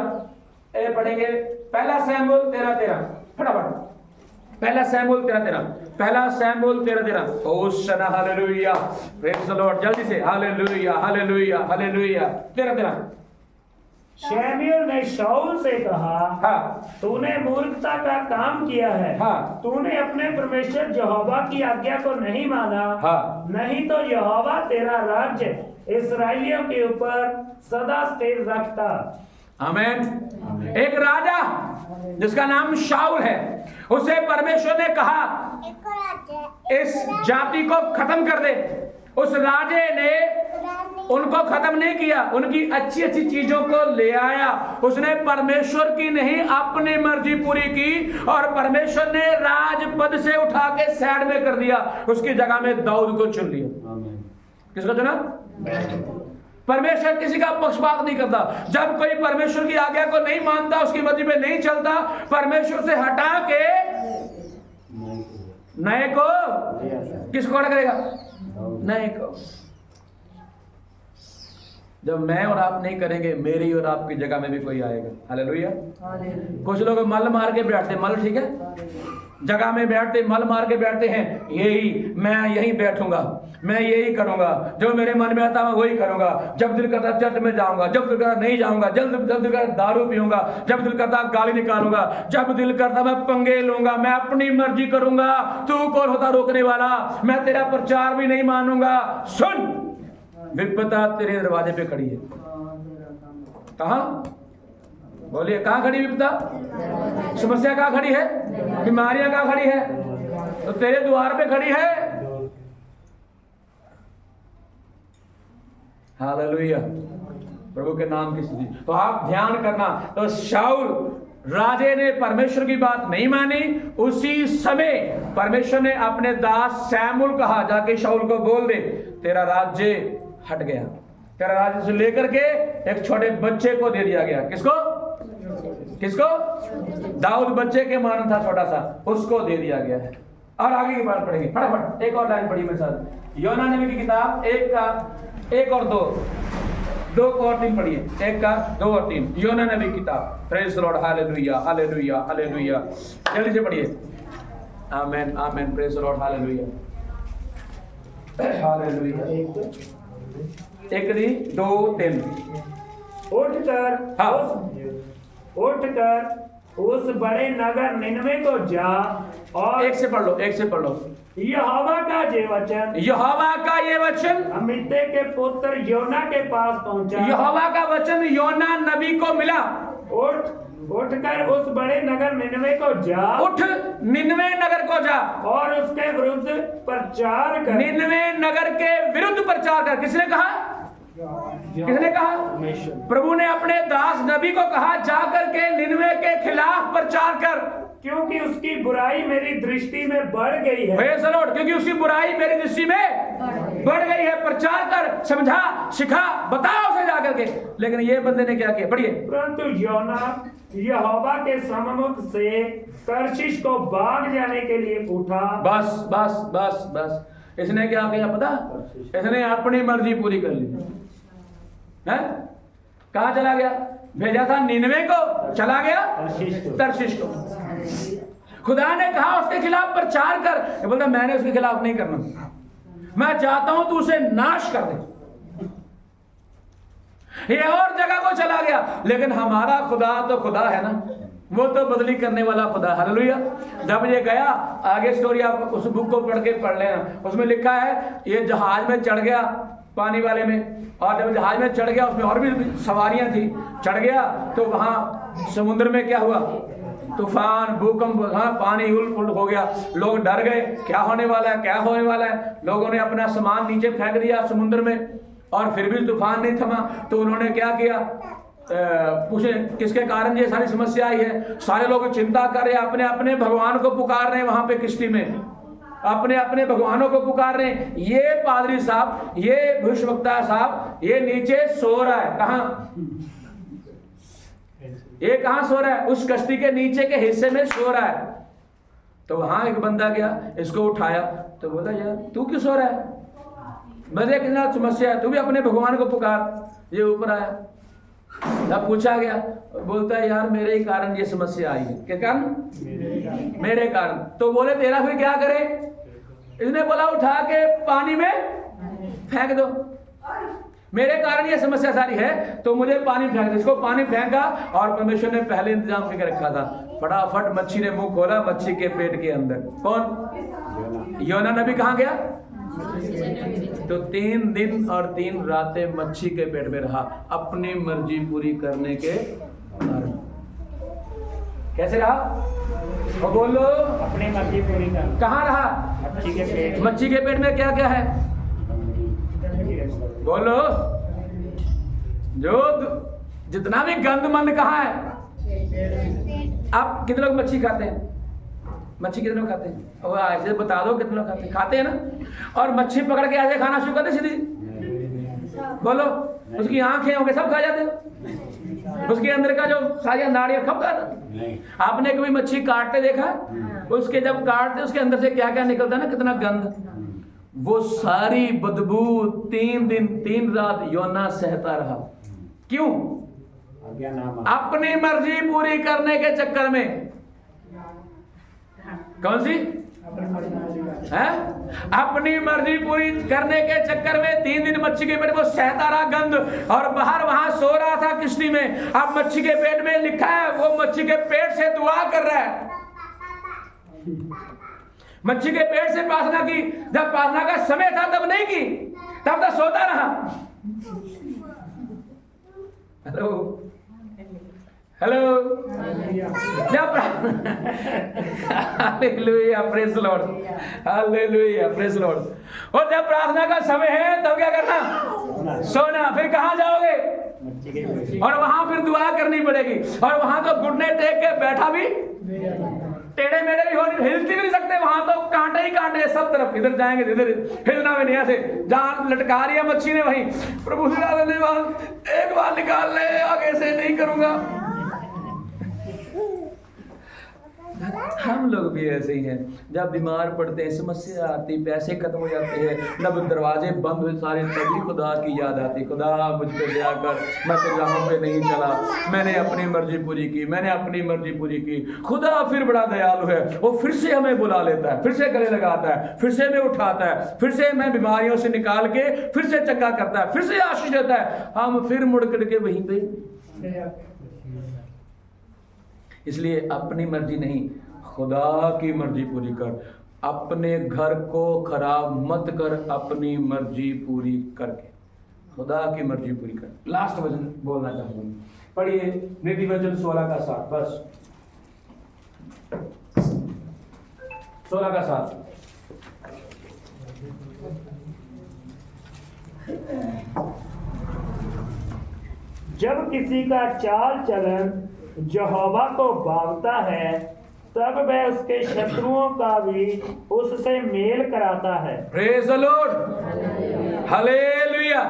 पढ़ेंगे 1 शमूएल 13:13 फटाफट। पहला सैमुएल 13:13, पहला सैमुएल 13:13। ओ सना हालेलुया, प्रेज द लॉर्ड, जल्दी से हालेलुया हालेलुया हालेलुया। 13:13। शमूएल ने शाऊल से कहा, हाँ तूने मूर्खता का काम किया है। हाँ। तूने अपने परमेश्वर यहोवा की आज्ञा को नहीं माना। हाँ। नहीं तो यहोवा तेरा राज्य इस्राएलियों के ऊपर सदा स्थिर रखता। आमीन। एक राजा जिसका नाम शाऊल है, उसे परमेश्वर ने कहा इस जाति को खत्म कर दे। उस राजे ने उनको खत्म नहीं किया, उनकी अच्छी अच्छी चीजों को ले आया। उसने परमेश्वर की नहीं अपनी मर्जी पूरी की, और परमेश्वर ने राजपद से उठा के साइड में कर दिया। उसकी जगह में दाऊद को चुन लिया। किसको चुना? परमेश्वर किसी का पक्षपात नहीं करता। जब कोई परमेश्वर की आज्ञा को नहीं मानता, उसकी मर्जी पे नहीं चलता, परमेश्वर से हटा के नए को किसको खड़ा करेगा? नए को। जब मैं और आप नहीं करेंगे, मेरी और आपकी जगह में भी कोई आएगा। हालेलुया। कुछ लोग मल मार के बैठते, मल ठीक है, जगह में बैठते मल मार के बैठते हैं, यही मैं यहीं बैठूंगा, मैं यही करूंगा, जो मेरे मन में आता मैं वही करूंगा। जब दिल करता चर्च में जाऊंगा, जब दिल करता नहीं जाऊंगा, जब दिल करता दारू पीऊंगा, जब दिल करता गाली निकालूंगा, जब दिल करता मैं पंगे लूंगा, मैं अपनी मर्जी करूंगा। तू कौन होता रोकने वाला? मैं तेरा प्रचार भी नहीं मानूंगा। सुन, विपदा तेरे दरवाजे पे खड़ी है। कहां? बोलिए, कहां खड़ी विपदा? समस्या कहां खड़ी है? बीमारियां कहां खड़ी है? तो तेरे द्वार पे खड़ी है। हालेलुया, प्रभु के नाम की स्तुति। तो आप ध्यान करना, तो शाऊल राजे ने परमेश्वर की बात नहीं मानी। उसी समय परमेश्वर ने अपने दास सैमुएल कहा, जाके शाऊल को बोल दे तेरा राज्य हट गया। तेरा राज्य से लेकर के एक छोटे बच्चे को दे दिया गया। किसको? किसको? दाऊद बच्चे के मान था, छोटा सा, उसको दे दिया गया है। और आगे की बात पढ़ेंगे फटाफट। एक और लाइन पढ़ी मेरे साथ, योना नबी की किताब 1 और 2 को और 3 पढ़िए। 1 का 2 और 3, योना नबी की किताब। Praise the lord, hallelujah hallelujah hallelujah. जल्दी से पढ़िए। Amen amen, praise the lord, hallelujah hallelujah. 1 2 3। उठकर उस बड़े नगर निनवे को जा और एक से पढ़ लो। यहोवा का ये वचन अमित्ते के पुत्र योना के पास पहुंचा। यहोवा का वचन योना नबी को मिला। उठकर उस बड़े नगर निनवे को जा। उठ, निनवे नगर को जा और उसके विरुद्ध प्रचार कर। निनवे नगर के विरुद्ध प्रचार कर। किसने कहा? किसने कहा? प्रभु ने अपने दास नबी को कहा, जाकर के निनवे के खिलाफ प्रचार कर, क्योंकि उसकी बुराई मेरी दृष्टि में बढ़ गई है। प्रेज़ द लॉर्ड, क्योंकि उसकी बुराई मेरी दृष्टि में बढ़ गई है। प्रचार कर, समझा, सिखा, बताओ उसे जाकर के। लेकिन ये बंदे ने क्या किया? पढ़िए। परंतु योना यहोवा के सम्मुख से तर्शीश को भाग जाने के लिए उठा। बस बस बस बस, इसने क्या किया पता? इसने अपनी मर्जी पूरी कर ली है। कहां चला गया? भेजा था निनवे को, चला गया तर्शीश को। खुदा ने कहा उसके खिलाफ प्रचार कर, ये बोलता मैंने उसके खिलाफ नहीं करना, मैं चाहता हूं तू उसे नाश कर दे। ये और जगह को चला गया। लेकिन हमारा खुदा तो खुदा है ना, वो तो बदली करने वाला खुदा। हालेलुया। जब ये गया, आगे स्टोरी आप उस बुक को पढ़ के पढ़ लेना, उसमें लिखा है ये जहाज में चढ़ गया पानी वाले में, और जब जहाज में चढ़ गया उसमें और भी सवारियां थी, चढ़ गया तो वहां समुद्र में क्या हुआ? तूफान, भूकंप, हाँ, पानी उलट हो गया। लोग डर गए, क्या होने वाला है, क्या होने वाला है। लोगों ने अपना सामान नीचे फेंक दिया समुद्र में, और फिर भी तूफान नहीं थमा। तो उन्होंने क्या किया? पूछे किसके कारण ये सारी समस्या आई है। सारे लोग चिंता कर रहे, अपने अपने भगवान को पुकार रहे हैं, वहां पे किश्ती में अपने अपने भगवानों को पुकार रहे हैं। ये पादरी साहब, ये भविष्यवक्ता साहब, ये नीचे सो रहा है। कहां? ये कहां सो रहा है? उस कश्ती के नीचे के हिस्से में सो रहा है। तो वहां एक बंदा गया, इसको उठाया, तो बोला यार तू क्यों सो रहा है? मेरे के साथ समस्या है, तू भी अपने भगवान को पुकार। ये ऊपर आया, तब पूछा गया, बोलता है यार मेरे ही कारण ये समस्या आई है। क्या कारण? मेरे कारण। तो बोले तेरा फिर क्या करे? इसने बोला उठा के पानी में फेंक दो, मेरे कारण ये समस्या सारी है तो मुझे पानी फेंक दो। इसको पानी फेंका और परमेश्वर ने पहले इंतजाम करके रखा था। फटाफट मच्छी ने मुंह खोला, मच्छी के पेट के अंदर कौन? योना नबी कहाँ गया? तो 3 दिन और 3 रातें मच्छी के पेट में रहा, अपनी मर्जी पूरी करने के कारण। कैसे रहा? और बोलो, अपनी मर्जी पूरी कर। कहाँ रहा? मच्छी के पेट। मच्छी के पेट में क्या क्या है? बोलो, जो जितना भी गंदमंद कहाँ है? आप कितने लोग मच्छी खाते हैं? मच्छी कितने लोग खाते हैं? और ऐसे बता दो कितने लोग खाते हैं? खाते हैं ना? और मच्छी पकड़ के ऐसे खाना शुरू करते सीधी? बोलो, उसकी आंखें होंगे सब खा जाते हो, उसके अंदर का जो सारी नाड़ियां खप खा जाते। आपने कभी मच्छी काटते देखा? उसके जब काटते उसके अंदर से क्या क्या निकलता है ना, कितना गंध, वो सारी बदबू 3 दिन 3 रात योना सहता रहा। क्यों? अपनी मर्जी पूरी करने के चक्कर में। कौन सी है? अपनी मर्जी पूरी करने के चक्कर में 3 दिन मच्छी के पेट में सहता रहा गंध, और बाहर वहां सो रहा था किश्ती में। अब मच्छी के पेट में लिखा है वो मच्छी के पेट से दुआ कर रहा है। मच्छी के पेट से प्रार्थना की, जब प्रार्थना का समय था तब नहीं की, तब तक सोता रहा। हेलो हेलो, जब hallelujah, praise Lord, hallelujah, praise Lord. और जब प्रार्थना का समय है तब क्या करना? सोना। फिर कहाँ जाओगे? और वहां फिर दुआ करनी पड़ेगी, और वहां तो घुटने टेक के बैठा भी, टेढ़े मेढ़े भी हो, हिलती भी नहीं सकते, वहां तो कांटे ही कांटे सब तरफ, इधर जाएंगे इधर, हिलना भी नहीं। ऐसे जहां लटका रही है मच्छी ने वहीं प्रभु एक बार निकाल ले, आगे से नहीं करूंगा। हम लोग भी ऐसे ही हैं, जब बीमार पड़ते हैं, समस्या आती, पैसे खत्म हो जाते हैं, जब दरवाजे बंद हुए सारे, तभी खुदा की याद आती, खुदा मुझ पे दया कर, मैं तो राहों पे नहीं चला, मैंने अपनी मर्जी पूरी की, मैंने अपनी मर्जी पूरी की। खुदा फिर बड़ा दयालु है, वो फिर से हमें बुला लेता है, फिर से गले लगाता है, फिर से हमें उठाता है, फिर से हमें बीमारियों से निकाल के फिर से चंगा करता है, फिर से आशीष देता है, हम फिर मुड़ करके वहीं पे। इसलिए अपनी मर्जी नहीं, खुदा की मर्जी पूरी कर। अपने घर को खराब मत कर, अपनी मर्जी पूरी करके खुदा की मर्जी पूरी कर। लास्ट वचन बोलना चाहूंगा, पढ़िए नीति वचन 16 का 7, बस 16 का 7। जब किसी का चाल चलन यहोवा को भावता है, तब वह उसके शत्रुओं का भी उससे मेल कराता है। Praise the lord, hallelujah,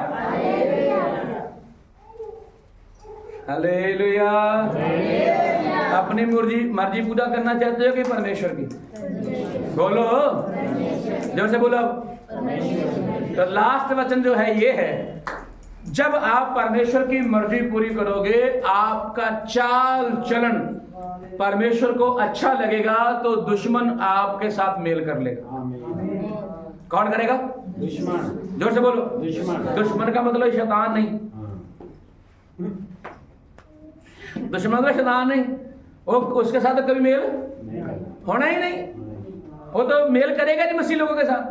hallelujah. अपनी मर्जी पूरा करना चाहते हो कि परमेश्वर की? बोलो, जोर से बोलो। तो लास्ट वचन जो है ये है, जब आप परमेश्वर की मर्जी पूरी करोगे, आपका चाल चलन परमेश्वर को अच्छा लगेगा, तो दुश्मन आपके साथ मेल कर लेगा। कौन करेगा? दुश्मन। जोर से बोलो, दुश्मन का मतलब शैतान नहीं, दुश्मन मतलब शैतान नहीं, वो उसके साथ तो कभी मेल होना ही नहीं। वो तो मेल करेगा नहीं मसीह लोगों के साथ,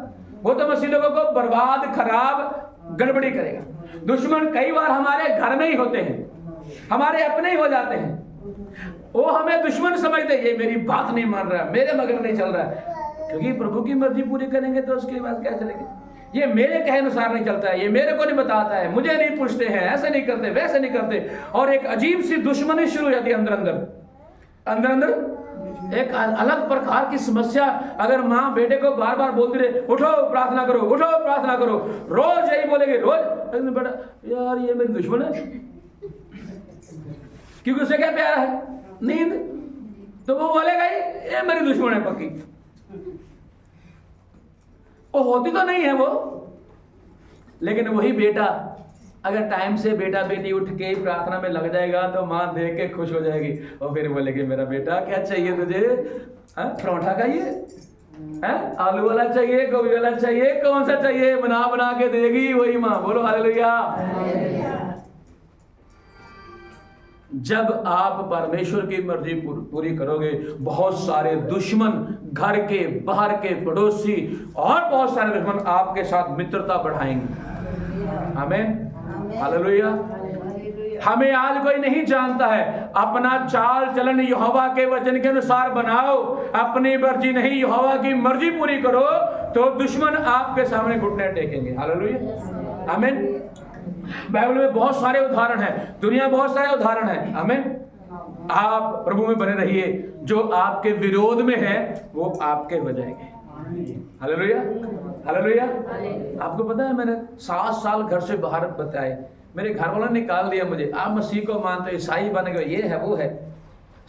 वो तो मसीह लोगों को बर्बाद, खराब, गड़बड़ी करेगा। दुश्मन कई बार हमारे घर में ही होते हैं, हमारे अपने ही हो जाते हैं, वो हमें दुश्मन समझते, ये मेरी बात नहीं मान रहा, मेरे मगर नहीं चल रहा है। क्योंकि प्रभु की मर्जी पूरी करेंगे तो उसके बाद क्या चलेंगे? ये मेरे कहे अनुसार नहीं चलता है, ये मेरे को नहीं बताता है, मुझे नहीं पूछते हैं, ऐसे नहीं करते, वैसे नहीं करते, और एक अजीब सी दुश्मनी शुरू हो जाती है अंदर एक अलग प्रकार की समस्या। अगर माँ बेटे को बार बार बोलती रहे, उठो प्रार्थना करो, उठो प्रार्थना करो, रोज यही बोलेगी, रोज, बेटा यार ये मेरी दुश्मन है, क्योंकि उसे क्या प्यारा है? नींद। तो वो बोलेगा ये मेरी दुश्मन है पक्की। वो होती तो नहीं है वो, लेकिन वही बेटा अगर टाइम से बेटा बेटी उठ के प्रार्थना में लग जाएगा तो माँ देख के खुश हो जाएगी और फिर बोलेगी मेरा बेटा क्या चाहिए तुझे, परोठा खाइए, आलू वाला चाहिए, गोभी वाला चाहिए, कौन सा चाहिए, बना बना के देगी वही माँ। बोलो हालेलुया। जब आप परमेश्वर की मर्जी पूरी करोगे, बहुत सारे दुश्मन, घर के बाहर के पड़ोसी और बहुत सारे दुश्मन आपके साथ मित्रता बढ़ाएंगे। आमीन, हालेलुया। हमें आज कोई नहीं जानता है, अपना चाल चलन यहोवा के वचन के अनुसार बनाओ, अपनी मर्जी नहीं यहोवा की मर्जी पूरी करो तो दुश्मन आपके सामने घुटने टेकेंगे। हालेलुया, आमीन। बाइबल में बहुत सारे उदाहरण हैं, दुनिया में बहुत सारे उदाहरण हैं। आमीन। आप प्रभु में बने रहिए, जो आपके विरोध में है वो आपके हो जाएंगे। Hallelujah, hallelujah. आपको पता है मैंने 7 साल घर से बाहर बताए, मेरे घर वालों ने निकाल दिया मुझे, आप मसीह को मानते, ईसाई बन गए, ये है वो है।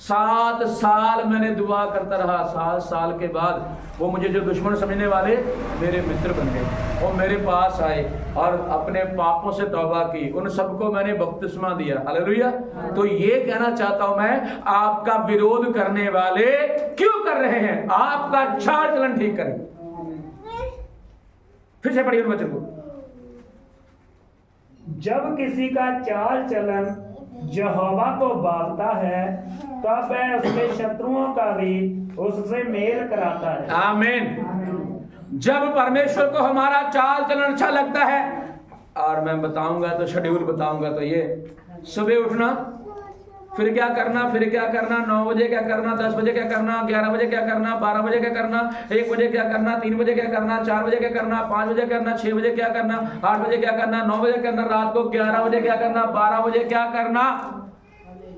7 साल मैंने दुआ करता रहा। 7 साल के बाद वो मुझे जो दुश्मन समझने वाले मेरे मित्र बन गए, वो मेरे पास आए और अपने पापों से तौबा की, उन सबको मैंने बपतिस्मा दिया। हालेलुया। तो ये कहना चाहता हूं मैं, आपका विरोध करने वाले क्यों कर रहे हैं, आपका चाल चलन ठीक करें। फिर से पढ़िए वचन को। जब किसी का चाल चलन यहोवा को भावता है तब वह उसके शत्रुओं का भी उससे मेल कराता है। आमीन। जब परमेश्वर को हमारा चाल चलन अच्छा लगता है, और मैं बताऊंगा तो शेड्यूल बताऊंगा तो ये, सुबह उठना, फिर क्या करना, फिर क्या करना, 9 बजे क्या करना, 10 बजे क्या करना, 11 बजे क्या करना, 12 बजे क्या करना, 1 बजे क्या करना, 3 बजे क्या करना, 4 बजे क्या करना, 5 बजे करना, 6 बजे क्या करना, 8 बजे क्या करना, 9 बजे करना, रात को 11 बजे क्या करना, 12 बजे क्या करना।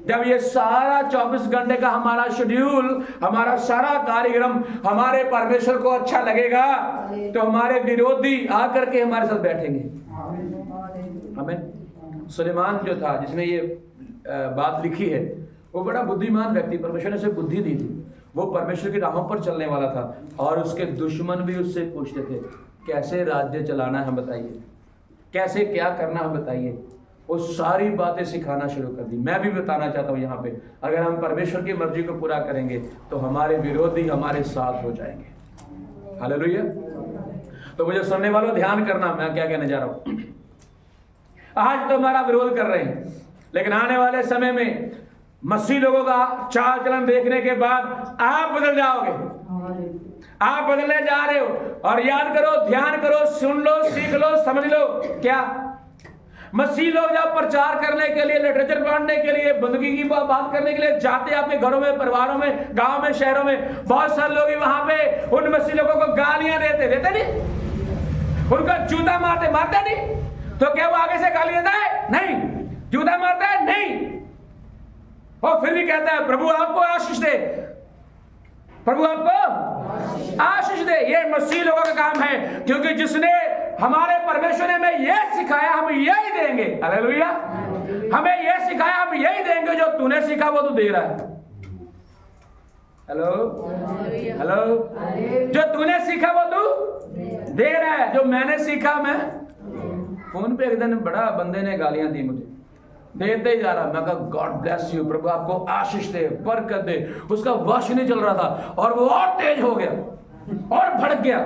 जब ये सारा 24 घंटे का हमारा शेड्यूल, हमारा सारा कार्यक्रम हमारे परमेश्वर को अच्छा लगेगा तो हमारे विरोधी आकर के हमारे साथ बैठेंगे। आमीन। सुलेमान जो था, जिसने ये बात लिखी है, वो बड़ा बुद्धिमान व्यक्ति, परमेश्वर ने उसे बुद्धि दी थी, वो परमेश्वर की राहों पर चलने वाला था, और उसके दुश्मन भी उससे पूछते थे कैसे राज्य चलाना है बताइए, कैसे क्या करना है बताइए। वो सारी बातें सिखाना शुरू कर दी। मैं भी बताना चाहता हूँ यहाँ पे, अगर हम परमेश्वर की मर्जी को पूरा करेंगे तो हमारे विरोधी हमारे साथ हो जाएंगे। हालेलुया। तो मुझे सुनने वालों ध्यान करना, मैं क्या कहने जा रहा हूँ। आज तो हमारा विरोध कर रहे हैं, लेकिन आने वाले समय में मसीह लोगों का चाल चलन देखने के बाद आप बदल जाओगे, आप बदलने जा रहे हो। और याद करो, ध्यान करो, सुन लो, सीख लो, समझ लो। क्या मसीह लोग जब प्रचार करने के लिए, लिटरेचर बांटने के लिए, बंदगी की बात करने के लिए जाते, अपने घरों में, परिवारों में, गांव में, शहरों में, बहुत सारे लोग वहां पे उन मसीह लोगों को गालियां देते नहीं, उनका जूता मारते नहीं। तो क्या वो आगे से गाली देता है? नहीं। जूता मारता है? नहीं। और फिर भी कहता है प्रभु आपको आशीष दे, प्रभु आपको आशीष दे। ये मसीह लोगों का काम है, क्योंकि जिसने हमारे परमेश्वर ने हमें यह सिखाया, हम यही देंगे। हालेलुया। हमें यह सिखाया, हम यही देंगे। जो तूने सीखा वो तू दे रहा है। Hello hello. जो तूने सीखा वो तू दे रहा है। जो मैंने सीखा, मैं फोन पे एक दिन बड़ा बंदे ने गालियां दी मुझे, देते ही जा रहा। मैं कहा गॉड ब्लेस यू, प्रभु आपको आशीष दे, बरकत दे। उसका वश नहीं चल रहा था और वो और तेज हो गया और भड़क गया।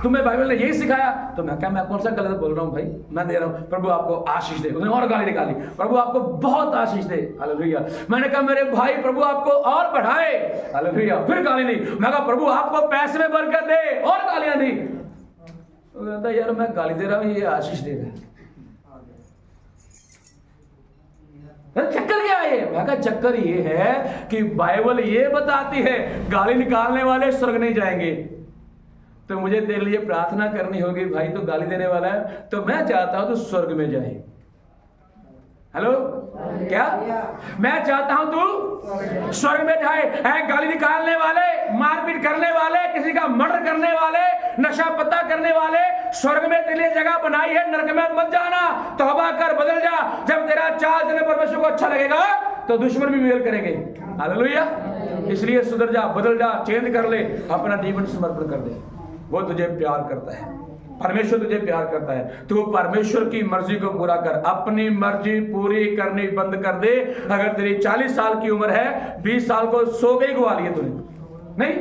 तुम्हें बाइबल ने यही सिखाया? तो मैं क्या, मैं कौन सा गलत बोल रहा हूँ भाई, मैं दे रहा हूँ। प्रभु आपको आशीष दे। उसने और गाली निकाली, प्रभु आपको बहुत आशीष दे। हालेलुया। मैंने कहा मेरे भाई प्रभु आपको और बढ़ाए। हालेलुया। फिर गाली नहीं। मैं कहा प्रभु आपको पैसे में बरकत दे, और गालियां दी। तो कहता यार मैं गाली दे रहा हूँ, ये आशीष दे रहा है। चक्कर क्या है? मैं कहा चक्कर ये है कि बाइबल ये बताती है गाली निकालने वाले स्वर्ग नहीं जाएंगे। तो मुझे तेरे लिए प्रार्थना करनी होगी भाई, तो गाली देने वाला है, तो मैं चाहता हूं तो स्वर्ग में जाए। हेलो, क्या मैं चाहता हूं तू स्वर्ग में जाए। गाली निकालने वाले, मारपीट करने वाले, किसी का मर्डर करने वाले, नशा पता करने वाले, स्वर्ग में तेरे लिए जगह बनाई है, नरक में मत जाना। तौबा कर, बदल जा। जब तेरा चाल चलन परमेश्वर को अच्छा लगेगा तो दुश्मन भी मेल करेंगे। हालेलुया। इसलिए सुधर जा, बदल जा, चेंज कर ले, अपना जीवन समर्पण कर दे। वो तुझे प्यार करता है। परमेश्वर तुझे प्यार करता है, तो परमेश्वर की मर्जी को पूरा कर। अपनी मर्जी पूरी करनी बंद कर दे। अगर तेरी 40 साल की उम्र है, 20 साल को सो गई गवा लिए तूने, नहीं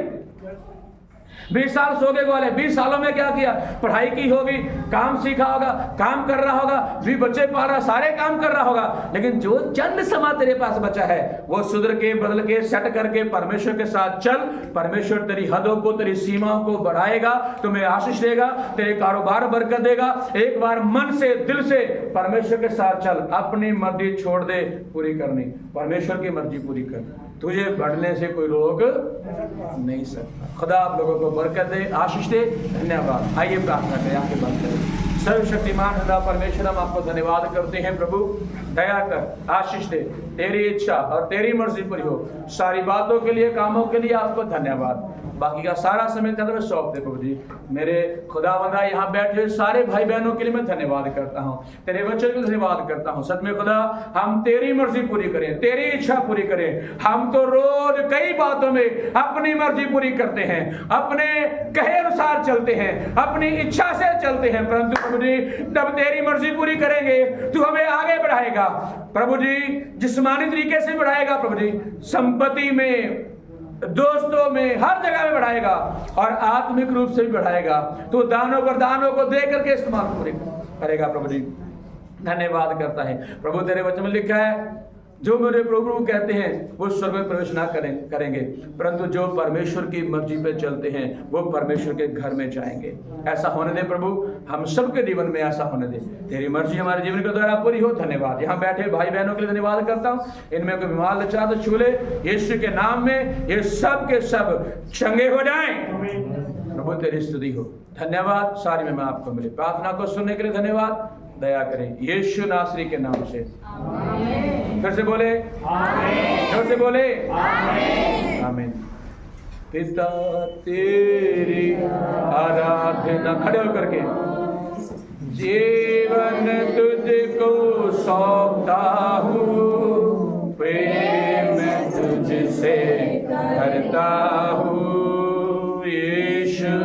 20 साल सो गए वाले। 20 सालों में क्या किया? पढ़ाई की होगी, काम सीखा होगा, काम कर रहा होगा, भी बच्चे पाल रहा, सारे काम कर रहा होगा, लेकिन जो चंद समय तेरे पास बचा है वो सुधर के, बदल के, सेट करके परमेश्वर के साथ चल। परमेश्वर तेरी हदों को, तेरी सीमाओं को बढ़ाएगा, तुम्हें आशीष देगा, तेरे कारोबार बरकत देगा। एक बार मन से, दिल से परमेश्वर के साथ चल। अपनी मर्जी छोड़ दे पूरी करनी, परमेश्वर की मर्जी पूरी कर। तुझे बढ़ने से कोई रोक नहीं सकता। खुदा आप लोगों को बरकत दे, आशीष दे। धन्यवाद। आइए प्रार्थना करें, आंखें बंद करें। सर्वशक्तिमान खुदा परमेश्वर, हम आपको धन्यवाद करते हैं। प्रभु दया कर, आशीष दे, तेरी इच्छा और तेरी मर्जी पूरी हो। सारी बातों के लिए, कामों के लिए आपको धन्यवाद। बाकी का सारा समय तेरे में सौंप दे प्रभु जी। मेरे खुदावंदा यहाँ बैठे हुए सारे भाई बहनों के लिए मैं धन्यवाद करता हूँ, तेरे वचन के लिए धन्यवाद करता हूँ। सच में खुदा, हम तेरी मर्जी पूरी करें, तेरी इच्छा पूरी करें। हम तो रोज कई बातों में अपनी मर्जी पूरी करते हैं, अपने कहे अनुसार चलते हैं, अपनी इच्छा से चलते हैं, परंतु प्रभु जी जब तेरी मर्जी पूरी करेंगे तू हमें आगे बढ़ाएगा प्रभु जी, जिस्मानी तरीके से बढ़ाएगा प्रभु जी, संपत्ति में, दोस्तों में, हर जगह में बढ़ाएगा और आत्मिक रूप से भी बढ़ाएगा। तो दानों वरदानों को दे करके इस्तेमाल पूरे करेगा प्रभु जी। धन्यवाद करता है प्रभु। तेरे वचन में लिखा है, जो मेरे प्रभु कहते हैं वो स्वर्ग में प्रवेश ना करेंगे, परंतु जो परमेश्वर की मर्जी पे चलते हैं वो परमेश्वर के घर में जाएंगे। ऐसा होने दे प्रभु, हम सबके जीवन में ऐसा होने दे। तेरी मर्जी हमारे जीवन के द्वारा पूरी हो। धन्यवाद। यहाँ बैठे भाई बहनों के लिए धन्यवाद करता हूँ। इनमें कोई बीमार लचा तो छूले यीशु के नाम में, ये सब के सब चंगे हो जाएं। प्रभु तेरी स्तुति हो। धन्यवाद। सारी में आपको मिले। प्रार्थना को सुनने के लिए धन्यवाद। दया करें यीशु नासरी के नाम से। फिर से बोले आमीन। फिर से बोले आमीन। आमीन। पिता तेरी आराधना, खड़े होकर के, जीवन तुझको सौंपता हूँ, प्रेम तुझसे करता हूँ, यीशु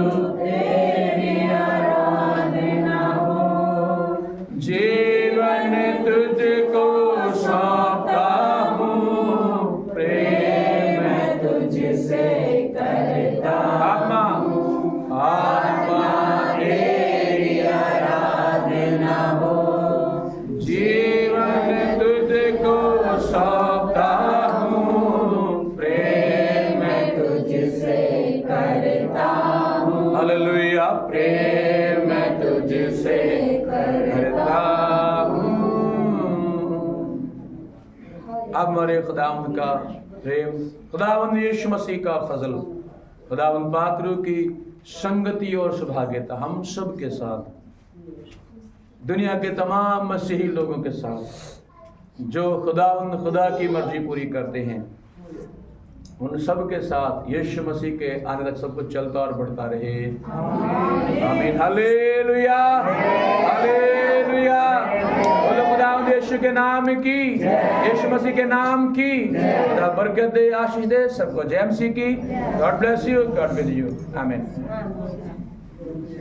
जीवन तुझको सौंपता हूँ, प्रेम तुझसे करता हूँ, आत्मा तेरी आराधना हो, जीवन तुझको सौंपता हूँ, प्रेम तुझसे करता हूँ। हालेलुया। प्रेम तुझसे करता हूँ। अब हमारे खुदावंद का प्रेम, खुदावंद यीशु मसीह का फजल, खुदावंद पाक रूह की संगति और सौभाग्यता हम सब के साथ, दुनिया के तमाम मसीही लोगों के साथ जो खुदावंद खुदा की मर्जी पूरी करते हैं, उन सब के साथ यीशु मसीह के आने तक सब कुछ चलता और बढ़ता रहे। आमीन। हालेलुया। हालेलुया। बोलो खुदावंद यीशु के नाम की, यीशु मसीह के नाम की खुदा बरकत दे, आशीष दे सबको। जय मसीह की। God bless you, God with you. आमीन।